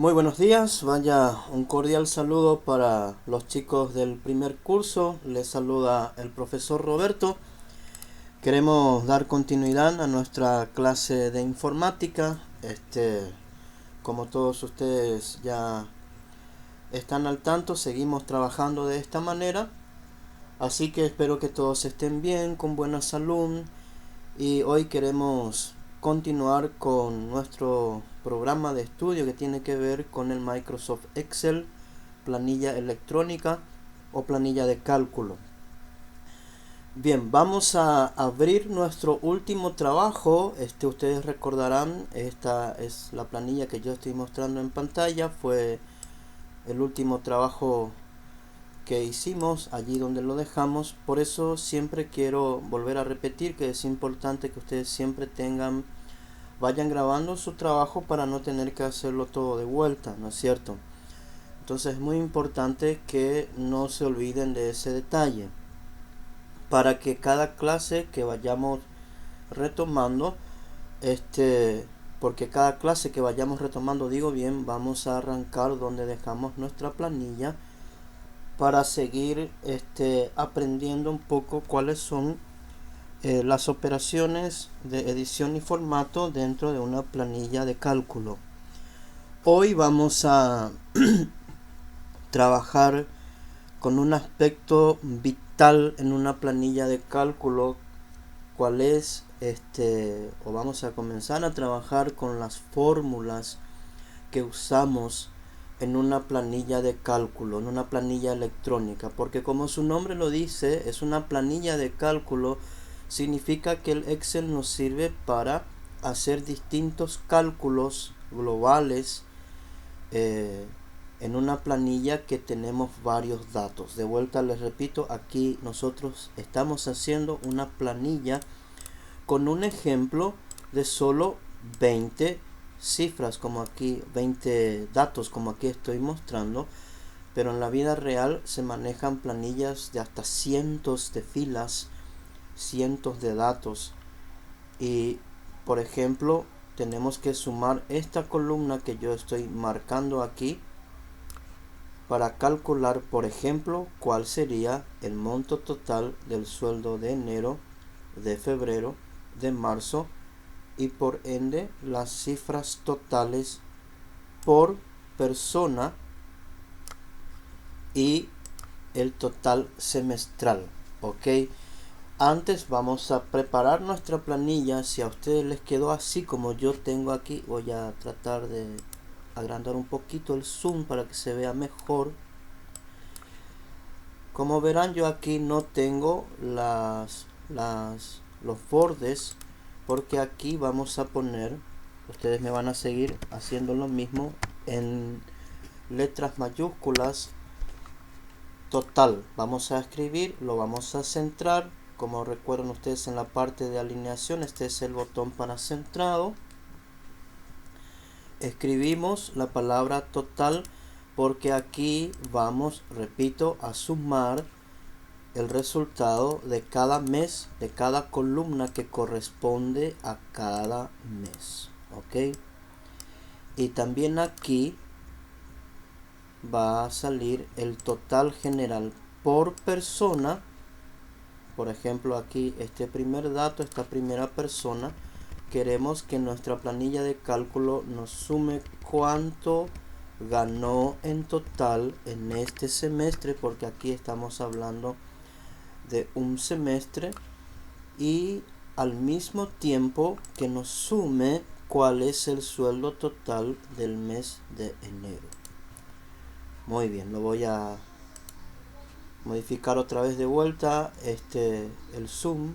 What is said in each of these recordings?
Muy buenos días, vaya un cordial saludo para los chicos del primer curso. Les saluda el profesor Roberto. Queremos dar continuidad a nuestra clase de informática. Como todos ustedes ya están al tanto, seguimos trabajando de esta manera. Así que espero que todos estén bien, con buena salud. Y hoy queremos continuar con nuestro programa de estudio que tiene que ver con el Microsoft Excel, planilla electrónica o planilla de cálculo. Bien, vamos a abrir nuestro último trabajo. Ustedes recordarán, esta es la planilla que yo estoy mostrando en pantalla. Fue el último trabajo que hicimos allí donde lo dejamos. Por eso siempre quiero volver a repetir que es importante que ustedes siempre vayan grabando su trabajo para no tener que hacerlo todo de vuelta, ¿no es cierto? Entonces es muy importante que no se olviden de ese detalle para que cada clase que vayamos retomando, porque cada clase que vayamos retomando, digo bien, vamos a arrancar donde dejamos nuestra planilla para seguir aprendiendo un poco cuáles son las operaciones de edición y formato dentro de una planilla de cálculo. Hoy vamos a trabajar con un aspecto vital en una planilla de cálculo, cuál es o vamos a comenzar a trabajar con las fórmulas que usamos en una planilla de cálculo, en una planilla electrónica, porque como su nombre lo dice, es una planilla de cálculo. Significa que el Excel nos sirve para hacer distintos cálculos globales en una planilla que tenemos varios datos. De vuelta les repito, aquí nosotros estamos haciendo una planilla con un ejemplo de solo 20 cifras, como aquí 20 datos, como aquí estoy mostrando, pero en la vida real se manejan planillas de hasta cientos de filas, cientos de datos. Y por ejemplo tenemos que sumar esta columna que yo estoy marcando aquí para calcular, por ejemplo, cuál sería el monto total del sueldo de enero, de febrero, de marzo, y por ende las cifras totales por persona y el total semestral. Ok, antes vamos a preparar nuestra planilla. Si a ustedes les quedó así como yo tengo aquí, voy a tratar de agrandar un poquito el zoom para que se vea mejor. Como verán, yo aquí no tengo los bordes, porque aquí vamos a poner, ustedes me van a seguir haciendo lo mismo, en letras mayúsculas total. Vamos a escribir, lo vamos a centrar. Como recuerdan ustedes, en la parte de alineación, este es el botón para centrado. Escribimos la palabra total porque aquí vamos, repito, a sumar el resultado de cada mes, de cada columna que corresponde a cada mes. Ok, y también aquí va a salir el total general por persona. Por ejemplo, aquí este primer dato, esta primera persona, queremos que nuestra planilla de cálculo nos sume cuánto ganó en total en este semestre, porque aquí estamos hablando de un semestre, y al mismo tiempo que nos sume cuál es el sueldo total del mes de enero. Muy bien, lo voy a modificar otra vez de vuelta el zoom.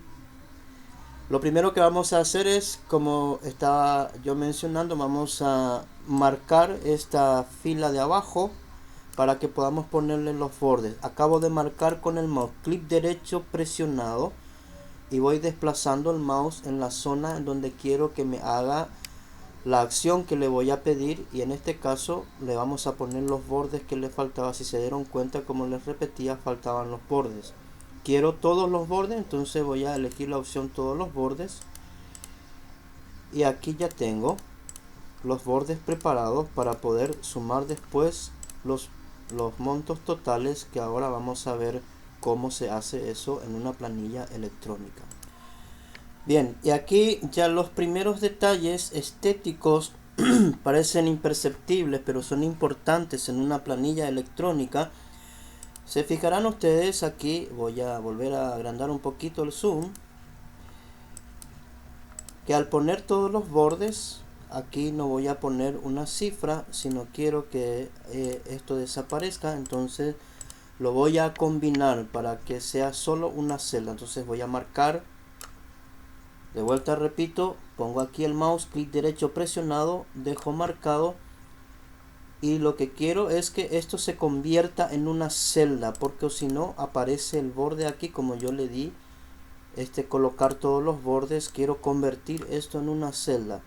Lo primero que vamos a hacer es, como estaba yo mencionando, vamos a marcar esta fila de abajo para que podamos ponerle los bordes. Acabo de marcar con el mouse, clic derecho presionado, y voy desplazando el mouse en la zona en donde quiero que me haga la acción que le voy a pedir, y en este caso le vamos a poner los bordes que le faltaba. Si se dieron cuenta, como les repetía, faltaban los bordes. Quiero todos los bordes, entonces voy a elegir la opción todos los bordes, y aquí ya tengo los bordes preparados para poder sumar después los montos totales, que ahora vamos a ver cómo se hace eso en una planilla electrónica. Bien, y aquí ya los primeros detalles estéticos parecen imperceptibles, pero son importantes en una planilla electrónica. Se fijarán ustedes aquí, voy a volver a agrandar un poquito el zoom, que al poner todos los bordes, aquí no voy a poner una cifra, sino quiero que esto desaparezca, entonces lo voy a combinar para que sea solo una celda. Entonces voy a marcar, de vuelta repito, pongo aquí el mouse, clic derecho presionado, dejo marcado, y lo que quiero es que esto se convierta en una celda, porque si no aparece el borde aquí como yo le di colocar todos los bordes. Quiero convertir esto en una celda,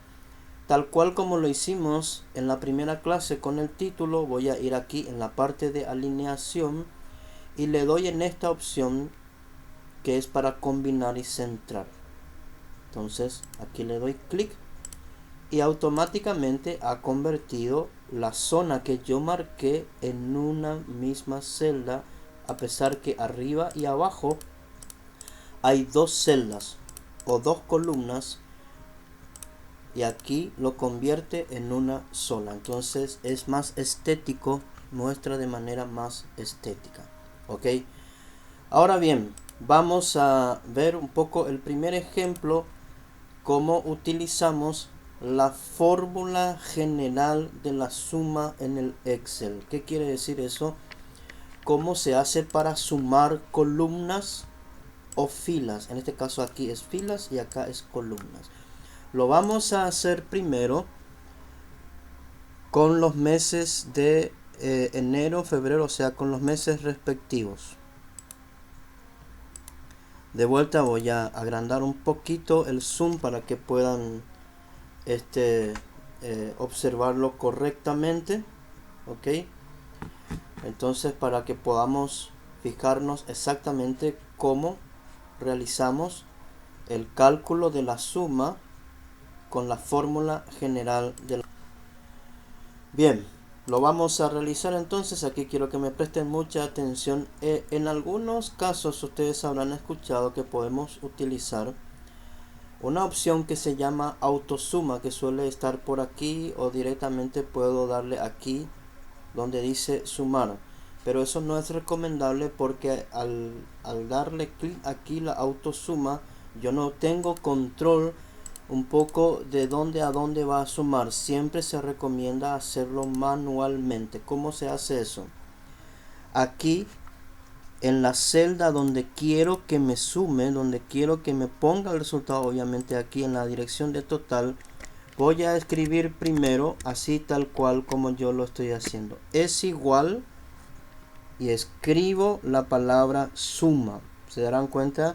tal cual como lo hicimos en la primera clase con el título. Voy a ir aquí en la parte de alineación y le doy en esta opción que es para combinar y centrar. Entonces aquí le doy clic y automáticamente ha convertido la zona que yo marqué en una misma celda, a pesar que arriba y abajo hay dos celdas o dos columnas, y aquí lo convierte en una sola. Entonces es más estético, muestra de manera más estética. Ok, ahora bien, vamos a ver un poco el primer ejemplo, cómo utilizamos la fórmula general de la suma en el Excel. ¿Qué quiere decir eso? Cómo se hace para sumar columnas o filas. En este caso aquí es filas y acá es columnas. Lo vamos a hacer primero con los meses de enero, febrero, o sea, con los meses respectivos. De vuelta voy a agrandar un poquito el zoom para que puedan observarlo correctamente. Ok, entonces para que podamos fijarnos exactamente cómo realizamos el cálculo de la suma con la fórmula general de la... Bien, lo vamos a realizar entonces. Aquí quiero que me presten mucha atención. En algunos casos ustedes habrán escuchado que podemos utilizar una opción que se llama autosuma, que suele estar por aquí, o directamente puedo darle aquí donde dice sumar, pero eso no es recomendable porque al darle clic aquí la autosuma, yo no tengo control un poco de dónde a dónde va a sumar. Siempre se recomienda hacerlo manualmente. ¿Cómo se hace eso? Aquí en la celda donde quiero que me sume, donde quiero que me ponga el resultado, obviamente aquí en la dirección de total, voy a escribir primero, así tal cual como yo lo estoy haciendo, es igual, y escribo la palabra suma. Se darán cuenta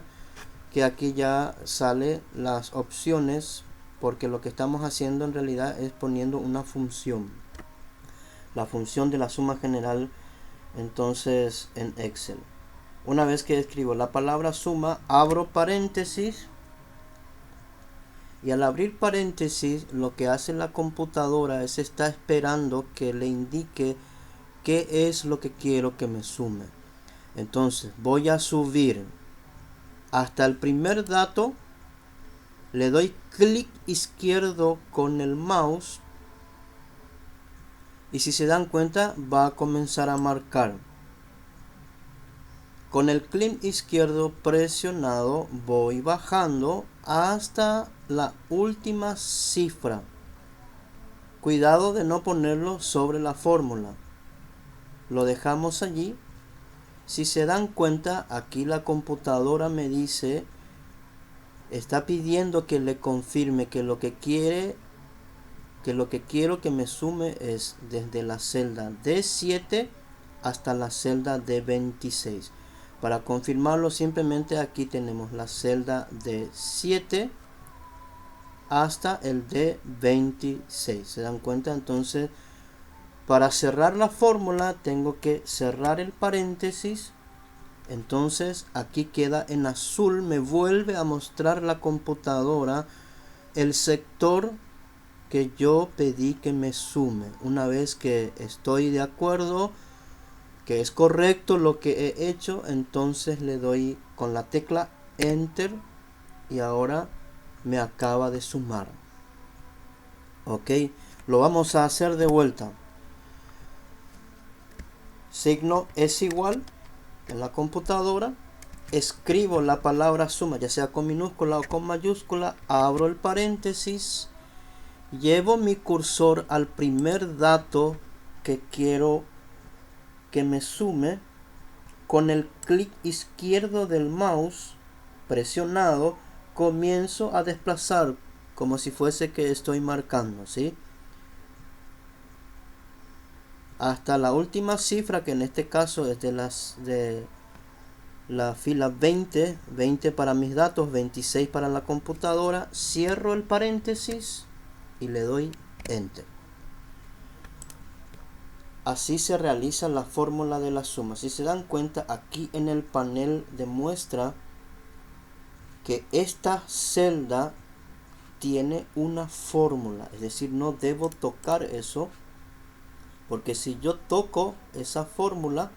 que aquí ya sale las opciones, porque lo que estamos haciendo en realidad es poniendo una función, la función de la suma general, entonces en Excel. Una vez que escribo la palabra suma, abro paréntesis, y al abrir paréntesis lo que hace la computadora es está esperando que le indique qué es lo que quiero que me sume. Entonces voy a subir hasta el primer dato, le doy clic izquierdo con el mouse y si se dan cuenta va a comenzar a marcar. Con el clic izquierdo presionado voy bajando hasta la última cifra. Cuidado de no ponerlo sobre la fórmula. Lo dejamos allí. Si se dan cuenta, aquí la computadora me dice, está pidiendo que le confirme que lo que quiero que me sume es desde la celda D7 hasta la celda D26. Para confirmarlo, simplemente aquí tenemos la celda D7 hasta el D26. ¿Se dan cuenta? Entonces, para cerrar la fórmula tengo que cerrar el paréntesis. Entonces aquí queda en azul, me vuelve a mostrar la computadora el sector porque yo pedí que me sume. Una vez que estoy de acuerdo, que es correcto lo que he hecho, entonces le doy con la tecla Enter y ahora me acaba de sumar. Ok, lo vamos a hacer de vuelta. Signo es igual en la computadora. Escribo la palabra suma, ya sea con minúscula o con mayúscula, abro el paréntesis, llevo mi cursor al primer dato que quiero que me sume, con el clic izquierdo del mouse presionado comienzo a desplazar como si fuese que estoy marcando, ¿sí? Hasta la última cifra, que en este caso es de la fila 20 para mis datos, 26 para la computadora. Cierro el paréntesis y le doy Enter. Así se realiza la fórmula de la suma. Si se dan cuenta, aquí en el panel demuestra que esta celda tiene una fórmula, es decir, no debo tocar eso, porque si yo toco esa fórmula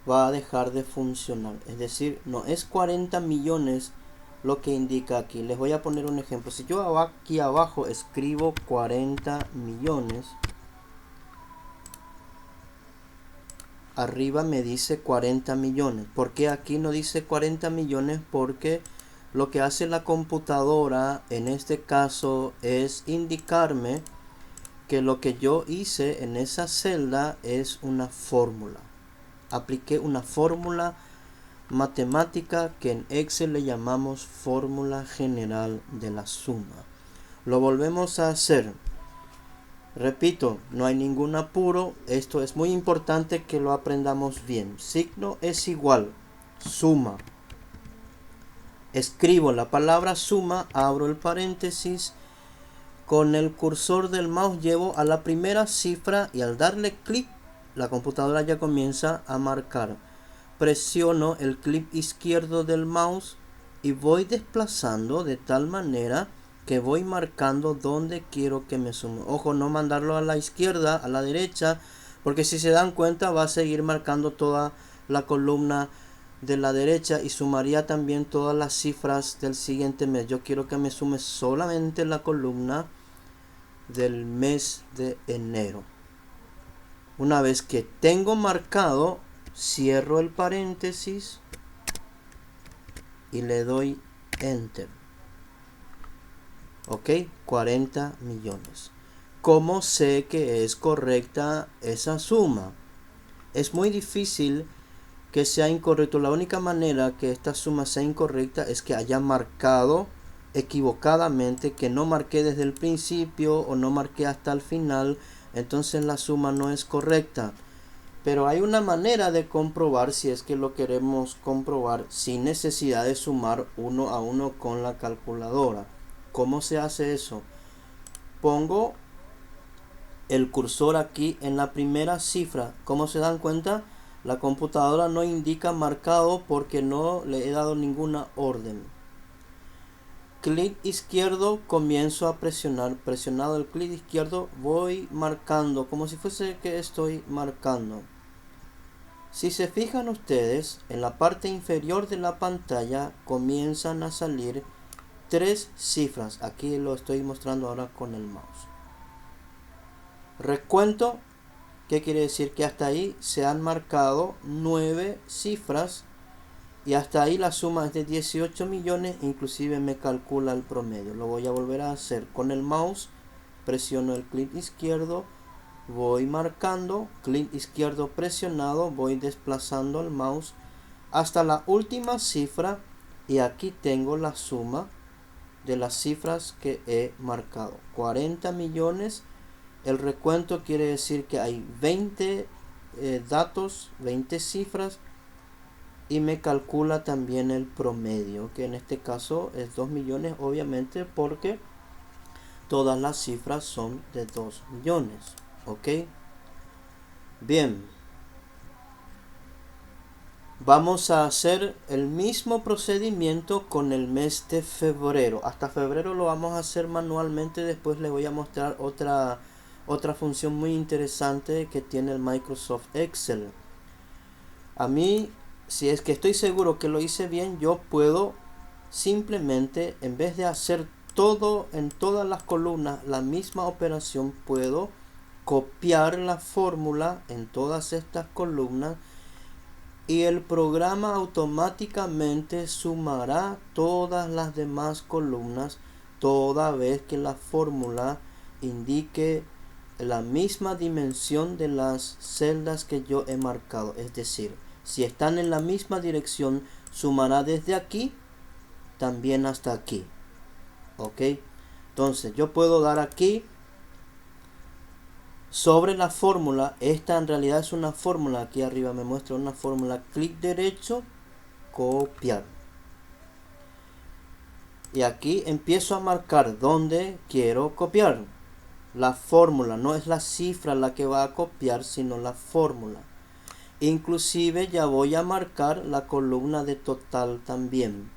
va a dejar de funcionar. Es decir, no es 40 millones lo que indica aquí. Les voy a poner un ejemplo. Si yo aquí abajo escribo 40 millones, arriba me dice 40 millones. ¿Por qué aquí no dice 40 millones? Porque lo que hace la computadora en este caso es indicarme que lo que yo hice en esa celda es una fórmula. Apliqué una fórmula matemática que en Excel le llamamos fórmula general de la suma. Lo volvemos a hacer. Repito, no hay ningún apuro. Esto es muy importante que lo aprendamos bien. Signo es igual, suma. Escribo la palabra suma, abro el paréntesis, con el cursor del mouse llevo a la primera cifra y al darle clic la computadora ya comienza a marcar. Presiono el clic izquierdo del mouse y voy desplazando de tal manera que voy marcando donde quiero que me sume. Ojo, no mandarlo a la izquierda, a la derecha, porque si se dan cuenta va a seguir marcando toda la columna de la derecha y sumaría también todas las cifras del siguiente mes. Yo quiero que me sume solamente la columna del mes de enero. Una vez que tengo marcado, cierro el paréntesis y le doy Enter. Ok, 40 millones. ¿Cómo sé que es correcta esa suma? Es muy difícil que sea incorrecto. La única manera que esta suma sea incorrecta es que haya marcado equivocadamente, que no marqué desde el principio o no marqué hasta el final. Entonces la suma no es correcta. Pero hay una manera de comprobar, si es que lo queremos comprobar sin necesidad de sumar uno a uno con la calculadora. ¿Cómo se hace eso? Pongo el cursor aquí en la primera cifra. ¿Cómo se dan cuenta? La computadora no indica marcado porque no le he dado ninguna orden. Clic izquierdo, comienzo a presionar. Presionado el clic izquierdo, voy marcando como si fuese que estoy marcando. Si se fijan ustedes, en la parte inferior de la pantalla comienzan a salir 3 cifras. Aquí lo estoy mostrando ahora con el mouse. Recuento, ¿qué quiere decir? Que hasta ahí se han marcado 9 cifras y hasta ahí la suma es de 18 millones, inclusive me calcula el promedio. Lo voy a volver a hacer con el mouse, presiono el clic izquierdo, voy marcando, clic izquierdo presionado, voy desplazando el mouse hasta la última cifra y aquí tengo la suma de las cifras que he marcado. 40 millones. El recuento quiere decir que hay 20 datos, 20 cifras y me calcula también el promedio, que en este caso es 2 millones, obviamente porque todas las cifras son de 2 millones. Ok, bien, Vamos a hacer el mismo procedimiento con el mes de febrero. Hasta febrero lo vamos a hacer manualmente. Después les voy a mostrar otra función muy interesante que tiene el Microsoft Excel. A mí, si es que estoy seguro que lo hice bien, yo puedo simplemente, en vez de hacer todo en todas las columnas la misma operación, puedo copiar la fórmula en todas estas columnas y el programa automáticamente sumará todas las demás columnas toda vez que la fórmula indique la misma dimensión de las celdas que yo he marcado. Es decir, si están en la misma dirección, sumará desde aquí también hasta aquí. ¿Ok? Entonces yo puedo dar aquí sobre la fórmula. Esta en realidad es una fórmula. Aquí arriba me muestra una fórmula. Clic derecho, copiar. Y aquí empiezo a marcar donde quiero copiar. La fórmula, no es la cifra la que va a copiar, sino la fórmula. Inclusive ya voy a marcar la columna de total también.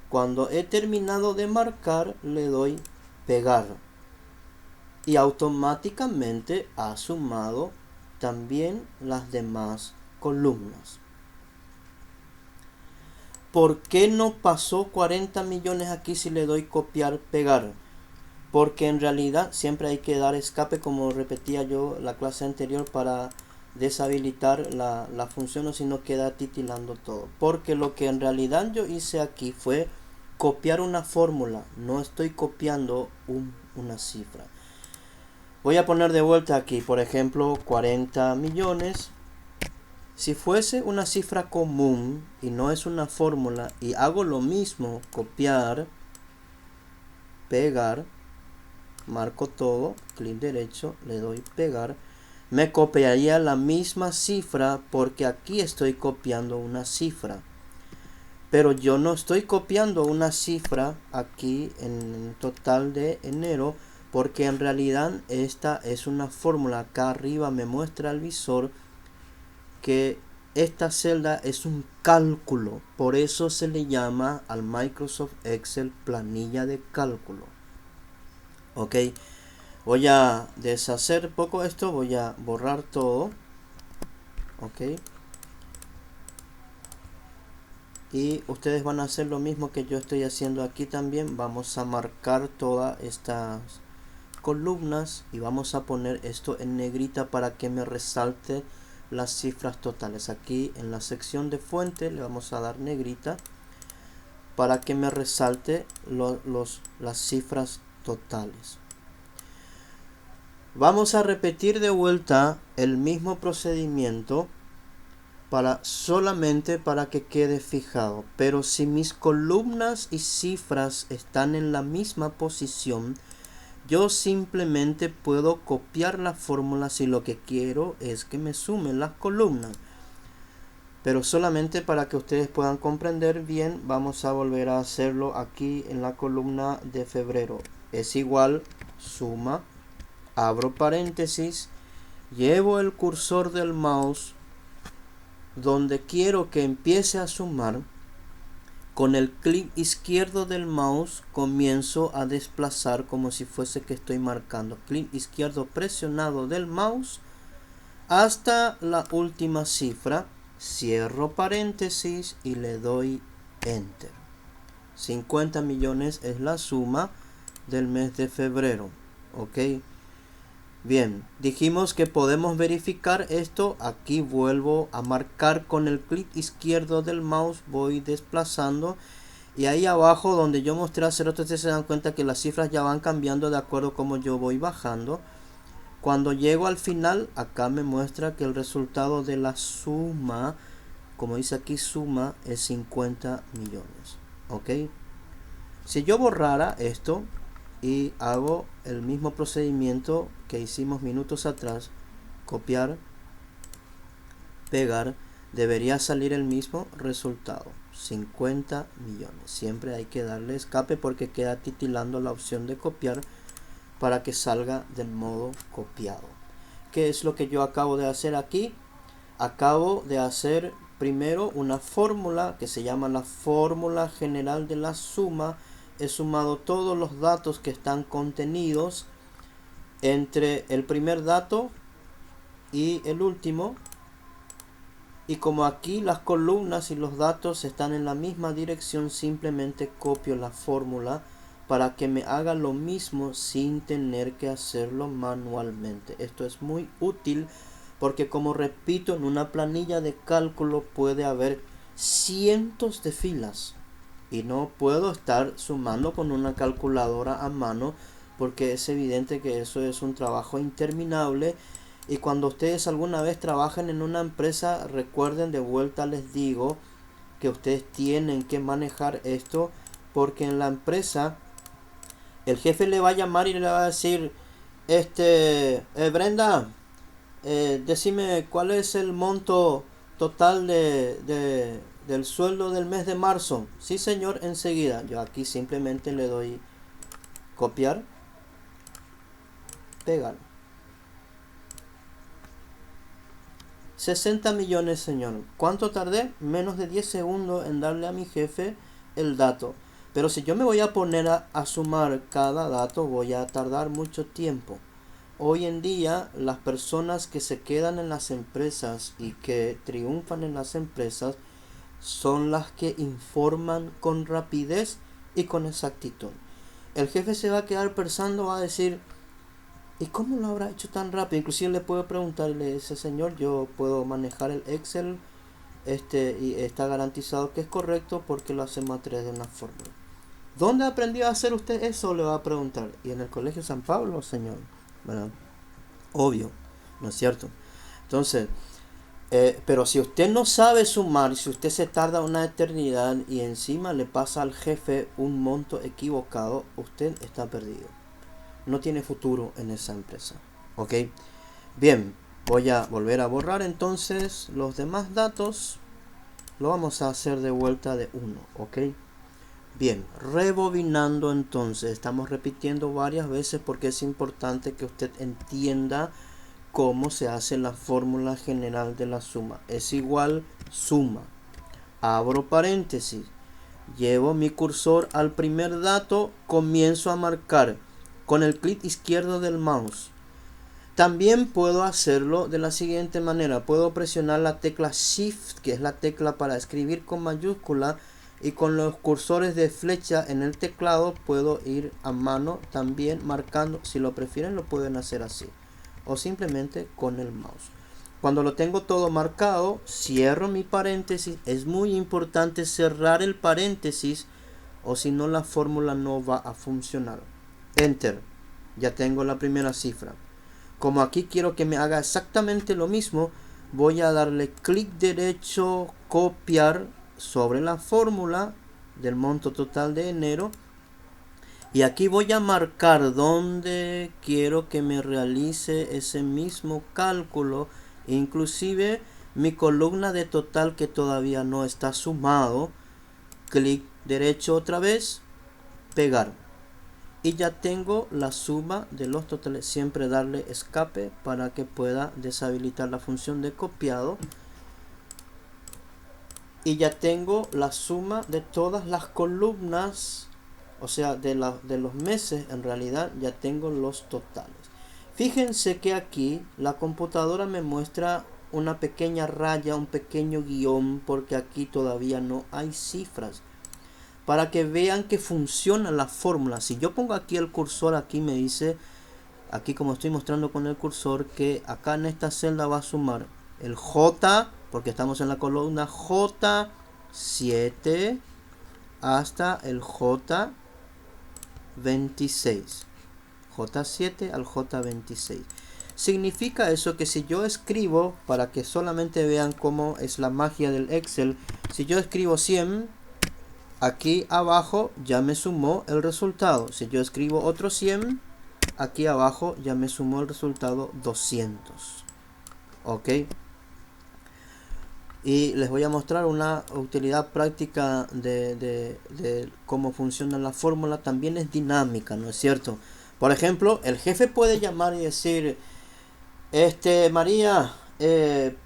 Cuando he terminado de marcar, le doy pegar. Y automáticamente ha sumado también las demás columnas. ¿Por qué no pasó 40 millones aquí si le doy copiar, pegar? Porque en realidad siempre hay que dar escape, como repetía yo la clase anterior, para deshabilitar la función, o si no queda titilando todo. Porque lo que en realidad yo hice aquí fue copiar una fórmula, no estoy copiando una cifra. Voy a poner de vuelta aquí, por ejemplo, 40 millones. Si fuese una cifra común y no es una fórmula y hago lo mismo, copiar, pegar, marco todo, clic derecho, le doy pegar, me copiaría la misma cifra porque aquí estoy copiando una cifra. Pero yo no estoy copiando una cifra aquí en total de enero, porque en realidad esta es una fórmula. Acá arriba me muestra el visor que esta celda es un cálculo. Por eso se le llama al Microsoft Excel planilla de cálculo. Ok, voy a deshacer poco esto, voy a borrar todo. Ok, y ustedes van a hacer lo mismo que yo estoy haciendo aquí también. Vamos a marcar todas estas columnas y vamos a poner esto en negrita para que me resalte las cifras totales. Aquí en la sección de fuente le vamos a dar negrita para que me resalte las cifras totales. Vamos a repetir de vuelta el mismo procedimiento solamente para que quede fijado. Pero si mis columnas y cifras están en la misma posición, yo simplemente puedo copiar la fórmula si lo que quiero es que me sumen las columnas. Pero solamente para que ustedes puedan comprender bien, vamos a volver a hacerlo aquí en la columna de febrero. Es igual, suma, abro paréntesis, llevo el cursor del mouse donde quiero que empiece a sumar. Con el clic izquierdo del mouse comienzo a desplazar como si fuese que estoy marcando. Clic izquierdo presionado del mouse hasta la última cifra. Cierro paréntesis y le doy Enter. 50 millones es la suma del mes de febrero. Ok. Bien, dijimos que podemos verificar esto. Aquí vuelvo a marcar con el clic izquierdo del mouse, voy desplazando y ahí abajo donde yo mostré hace rato, ustedes se dan cuenta que las cifras ya van cambiando de acuerdo como yo voy bajando. Cuando llego al final, acá me muestra que el resultado de la suma, como dice aquí suma, es 50 millones. Ok. Si yo borrara esto y hago el mismo procedimiento que hicimos minutos atrás, copiar, pegar, debería salir el mismo resultado, 50 millones. Siempre hay que darle escape porque queda titilando la opción de copiar para que salga del modo copiado. ¿Qué es lo que yo acabo de hacer aquí? Acabo de hacer primero una fórmula que se llama la fórmula general de la suma. He sumado todos los datos que están contenidos entre el primer dato y el último. Y como aquí las columnas y los datos están en la misma dirección, simplemente copio la fórmula para que me haga lo mismo sin tener que hacerlo manualmente. Esto es muy útil porque, como repito, en una planilla de cálculo puede haber cientos de filas y no puedo estar sumando con una calculadora a mano, porque es evidente que eso es un trabajo interminable. Y cuando ustedes alguna vez trabajen en una empresa, recuerden, de vuelta les digo que ustedes tienen que manejar esto, porque en la empresa el jefe le va a llamar y le va a decir, Brenda, decime cuál es el monto total del sueldo del mes de marzo. Sí, señor, enseguida. Yo aquí simplemente le doy copiar, pegar. 60 millones, señor. ¿Cuánto tardé? Menos de 10 segundos en darle a mi jefe el dato. Pero si yo me voy a poner a sumar cada dato, voy a tardar mucho tiempo. Hoy en día, las personas que se quedan en las empresas y que triunfan en las empresas son las que informan con rapidez y con exactitud. El jefe se va a quedar pensando, va a decir, ¿y cómo lo habrá hecho tan rápido? Inclusive le puedo preguntarle, ese señor, yo puedo manejar el Excel, y está garantizado que es correcto porque lo hacemos a través de una fórmula. ¿Dónde aprendió a hacer usted eso? Le va a preguntar. Y en el Colegio San Pablo, señor, ¿verdad? Obvio, ¿no es cierto? Entonces, pero si usted no sabe sumar, si usted se tarda una eternidad y encima le pasa al jefe un monto equivocado, usted está perdido. No tiene futuro en esa empresa. ¿Ok? Bien, voy a volver a borrar entonces los demás datos. Lo vamos a hacer de vuelta de 1. ¿Ok? Bien, rebobinando entonces. Estamos repitiendo varias veces porque es importante que usted entienda cómo se hace la fórmula general de la suma. Es igual suma. Abro paréntesis. Llevo mi cursor al primer dato. Comienzo a marcar con el clic izquierdo del mouse. También puedo hacerlo de la siguiente manera. Puedo presionar la tecla Shift, que es la tecla para escribir con mayúscula, y con los cursores de flecha en el teclado puedo ir a mano también marcando. Si lo prefieren, lo pueden hacer así, o simplemente con el mouse. Cuando lo tengo todo marcado, cierro mi paréntesis. Es muy importante cerrar el paréntesis, o si no la fórmula no va a funcionar. Enter. Ya tengo la primera cifra. Como aquí quiero que me haga exactamente lo mismo, voy a darle clic derecho, copiar sobre la fórmula del monto total de enero. Y aquí voy a marcar donde quiero que me realice ese mismo cálculo. Inclusive mi columna de total que todavía no está sumado. Clic derecho otra vez, pegar. Y ya tengo la suma de los totales. Siempre darle escape para que pueda deshabilitar la función de copiado. Y ya tengo la suma de todas las columnas, o sea, de los meses. En realidad ya tengo los totales. Fíjense que aquí la computadora me muestra una pequeña raya, un pequeño guión, porque aquí todavía no hay cifras. Para que vean que funciona la fórmula. Si yo pongo aquí el cursor, aquí me dice, aquí como estoy mostrando con el cursor, que acá en esta celda va a sumar el J, porque estamos en la columna J7 hasta el J26. J7 al J26. Significa eso que si yo escribo, para que solamente vean cómo es la magia del Excel, si yo escribo 100, aquí abajo ya me sumó el resultado. Si yo escribo otro 100, aquí abajo ya me sumó el resultado 200. ¿Ok? Y les voy a mostrar una utilidad práctica de cómo funciona la fórmula. También es dinámica, ¿no es cierto? Por ejemplo, el jefe puede llamar y decir, María,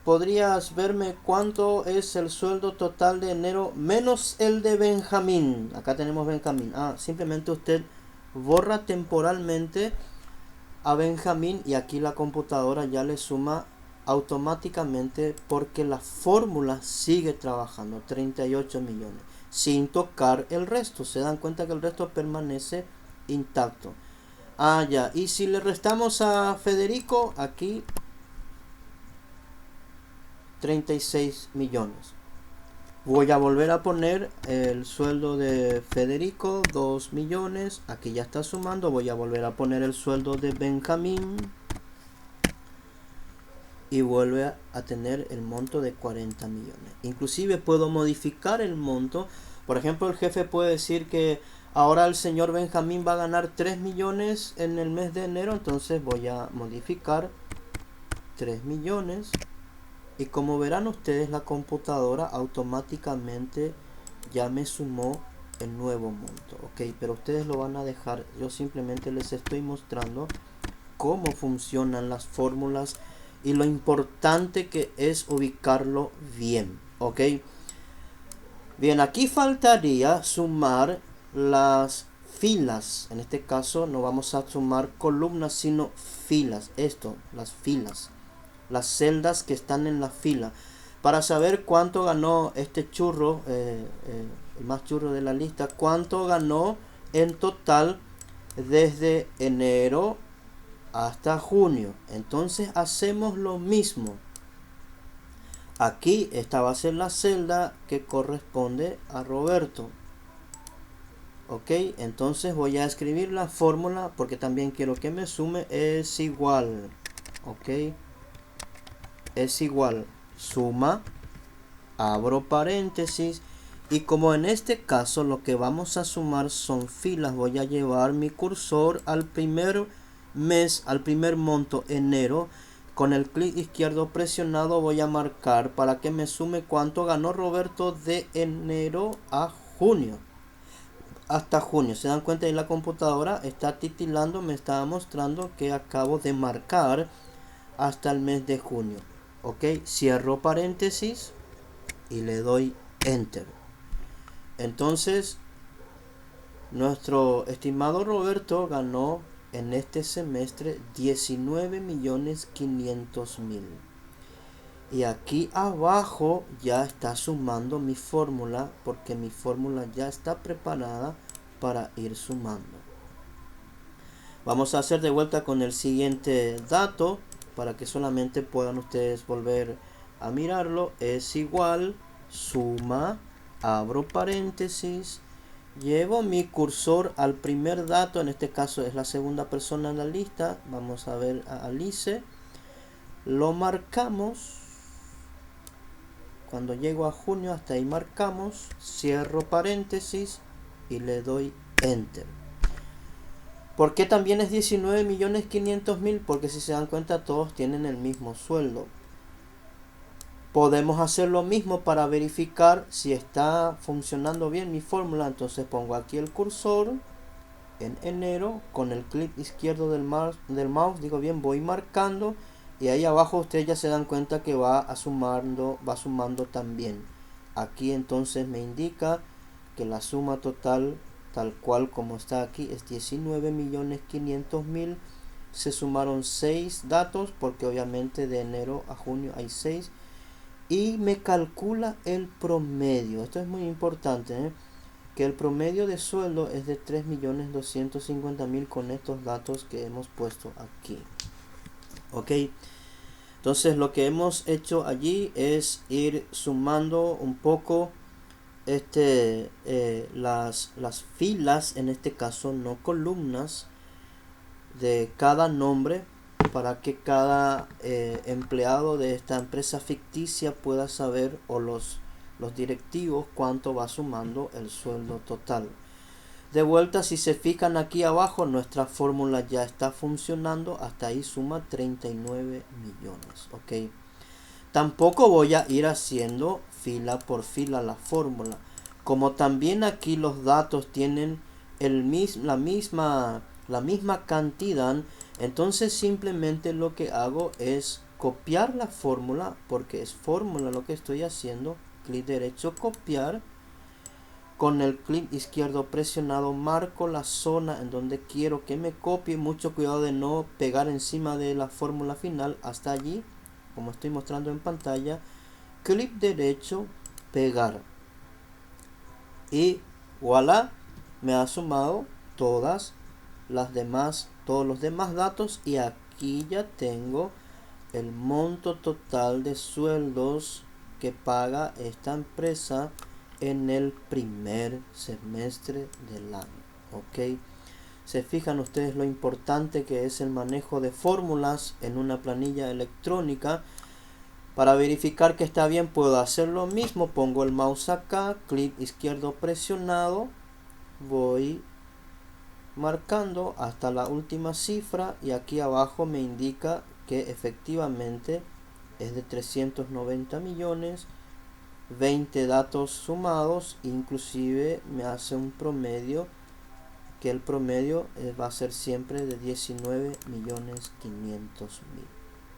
¿podrías verme cuánto es el sueldo total de enero menos el de Benjamín? Acá tenemos Benjamín. Simplemente usted borra temporalmente a Benjamín y aquí la computadora ya le suma automáticamente porque la fórmula sigue trabajando 38 millones sin tocar el resto. Se dan cuenta que el resto permanece intacto. Ya, y si le restamos a Federico, aquí 36 millones. Voy a volver a poner el sueldo de Federico, 2 millones. Aquí ya está sumando. Voy a volver a poner el sueldo de Benjamín. Y vuelve a tener el monto de 40 millones. Inclusive puedo modificar el monto. Por ejemplo, el jefe puede decir que ahora el señor Benjamín va a ganar 3 millones en el mes de enero. Entonces voy a modificar 3 millones. Y como verán ustedes, la computadora automáticamente ya me sumó el nuevo monto. Ok, pero ustedes lo van a dejar. Yo simplemente les estoy mostrando cómo funcionan las fórmulas y lo importante que es ubicarlo bien. Ok, bien, aquí faltaría sumar las filas. En este caso no vamos a sumar columnas sino filas. Las filas, las celdas que están en la fila, para saber cuánto ganó este churro, el más churro de la lista, cuánto ganó en total desde enero hasta junio. Entonces hacemos lo mismo. Aquí esta va a ser la celda que corresponde a Roberto. Ok, entonces voy a escribir la fórmula porque también quiero que me sume. Es igual, ok, es igual, suma, abro paréntesis, y como en este caso lo que vamos a sumar son filas, voy a llevar mi cursor al primer mes, al primer monto, enero. Con el clic izquierdo presionado voy a marcar para que me sume cuánto ganó Roberto de enero a junio, hasta junio. Se dan cuenta, ahí la computadora está titilando, me está mostrando que acabo de marcar hasta el mes de junio. Ok, cierro paréntesis y le doy enter. Entonces nuestro estimado Roberto ganó en este semestre 19.500.000. Y aquí abajo ya está sumando mi fórmula, porque mi fórmula ya está preparada para ir sumando. Vamos a hacer de vuelta con el siguiente dato para que solamente puedan ustedes volver a mirarlo. Es igual, suma, abro paréntesis, llevo mi cursor al primer dato, en este caso es la segunda persona en la lista. Vamos a ver a Alice, lo marcamos. Cuando llego a junio, hasta ahí marcamos, cierro paréntesis y le doy enter. ¿Por qué también es 19.500.000? Porque si se dan cuenta, todos tienen el mismo sueldo. Podemos hacer lo mismo para verificar si está funcionando bien mi fórmula. Entonces pongo aquí el cursor en enero, con el clic izquierdo del mouse, voy marcando, y ahí abajo ustedes ya se dan cuenta que va sumando también. Aquí entonces me indica que la suma total, tal cual como está aquí, es 19.500.000. Se sumaron 6 datos porque obviamente de enero a junio hay 6, y me calcula el promedio. Esto es muy importante, que el promedio de sueldo es de 3.250.000 con estos datos que hemos puesto aquí. Ok, entonces lo que hemos hecho allí es ir sumando un poco las filas, en este caso no columnas, de cada nombre, para que cada empleado de esta empresa ficticia pueda saber, o los directivos, cuánto va sumando el sueldo total. De vuelta, si se fijan aquí abajo, nuestra fórmula ya está funcionando, hasta ahí suma 39 millones. Ok, tampoco voy a ir haciendo fila por fila la fórmula, como también aquí los datos tienen la misma cantidad. Entonces simplemente lo que hago es copiar la fórmula, porque es fórmula lo que estoy haciendo. Clic derecho, copiar. Con el clic izquierdo presionado marco la zona en donde quiero que me copie. Mucho cuidado de no pegar encima de la fórmula final hasta allí, como estoy mostrando en pantalla. Clic derecho, pegar. Y voilà, me ha sumado todos los demás datos, y aquí ya tengo el monto total de sueldos que paga esta empresa en el primer semestre del año. Ok, se fijan ustedes lo importante que es el manejo de fórmulas en una planilla electrónica. Para verificar que está bien, puedo hacer lo mismo. Pongo el mouse acá, clic izquierdo presionado, voy marcando hasta la última cifra, y aquí abajo me indica que efectivamente es de 390 millones, 20 datos sumados, inclusive me hace un promedio, que el promedio va a ser siempre de 19.500.000.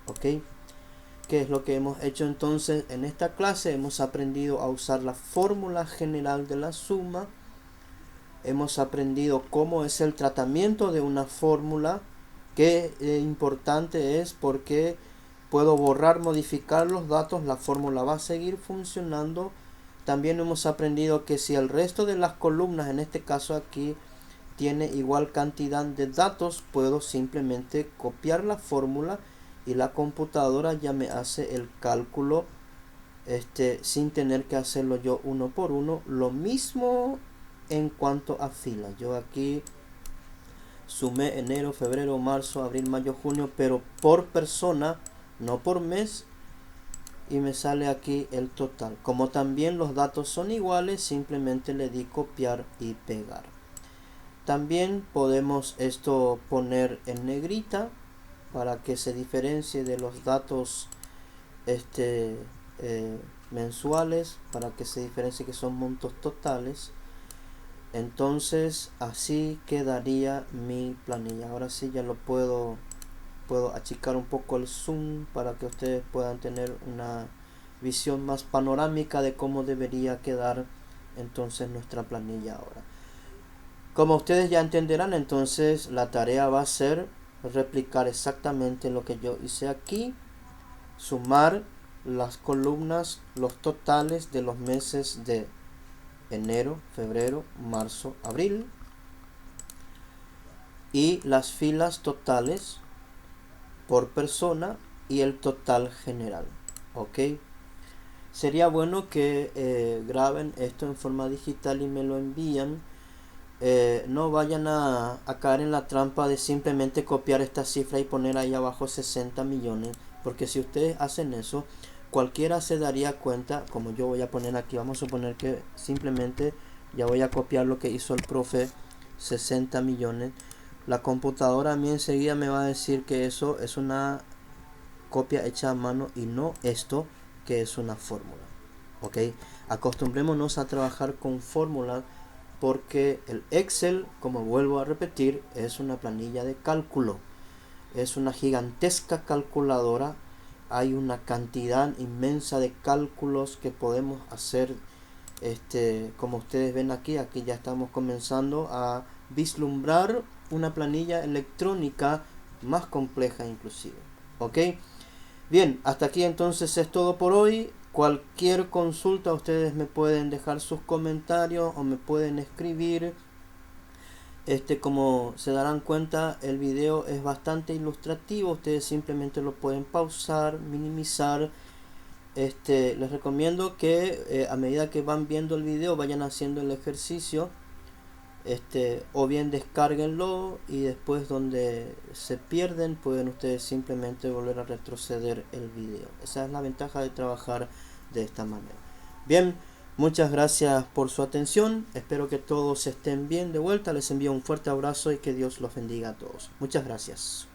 ok, ¿qué es lo que hemos hecho entonces en esta clase? Hemos aprendido a usar la fórmula general de la suma. Hemos aprendido cómo es el tratamiento de una fórmula, qué importante es, porque puedo borrar, modificar los datos, la fórmula va a seguir funcionando. También hemos aprendido que si el resto de las columnas, en este caso aquí, tiene igual cantidad de datos, puedo simplemente copiar la fórmula y la computadora ya me hace el cálculo sin tener que hacerlo yo uno por uno. Lo mismo en cuanto a filas. Yo aquí sumé enero, febrero, marzo, abril, mayo, junio, pero por persona, no por mes, y me sale aquí el total. Como también los datos son iguales, simplemente le di copiar y pegar. También podemos esto poner en negrita para que se diferencie de los datos mensuales, para que se diferencie que son montos totales. Entonces así quedaría mi planilla. Ahora sí ya lo puedo achicar un poco el zoom para que ustedes puedan tener una visión más panorámica de cómo debería quedar entonces nuestra planilla ahora. Como ustedes ya entenderán, entonces la tarea va a ser replicar exactamente lo que yo hice aquí, sumar las columnas, los totales de los meses de enero, febrero, marzo, abril, y las filas totales por persona y el total general. Ok, sería bueno que graben esto en forma digital y me lo envían. No vayan a caer en la trampa de simplemente copiar esta cifra y poner ahí abajo 60 millones, porque si ustedes hacen eso, cualquiera se daría cuenta. Como yo voy a poner aquí, vamos a suponer que simplemente ya voy a copiar lo que hizo el profe, 60 millones. La computadora a mí enseguida me va a decir que eso es una copia hecha a mano y no esto, que es una fórmula. Ok, acostumbrémonos a trabajar con fórmulas, porque el Excel, como vuelvo a repetir, es una planilla de cálculo, es una gigantesca calculadora. Hay una cantidad inmensa de cálculos que podemos hacer. Como ustedes ven aquí ya estamos comenzando a vislumbrar una planilla electrónica más compleja inclusive. Ok, bien, hasta aquí entonces es todo por hoy. Cualquier consulta ustedes me pueden dejar sus comentarios o me pueden escribir. Como se darán cuenta, el video es bastante ilustrativo. Ustedes simplemente lo pueden pausar, minimizar. Les recomiendo que a medida que van viendo el video vayan haciendo el ejercicio, o bien descárguenlo y después, donde se pierden, pueden ustedes simplemente volver a retroceder el video. Esa es la ventaja de trabajar de esta manera. Bien, muchas gracias por su atención. Espero que todos estén bien de vuelta. Les envío un fuerte abrazo y que Dios los bendiga a todos. Muchas gracias.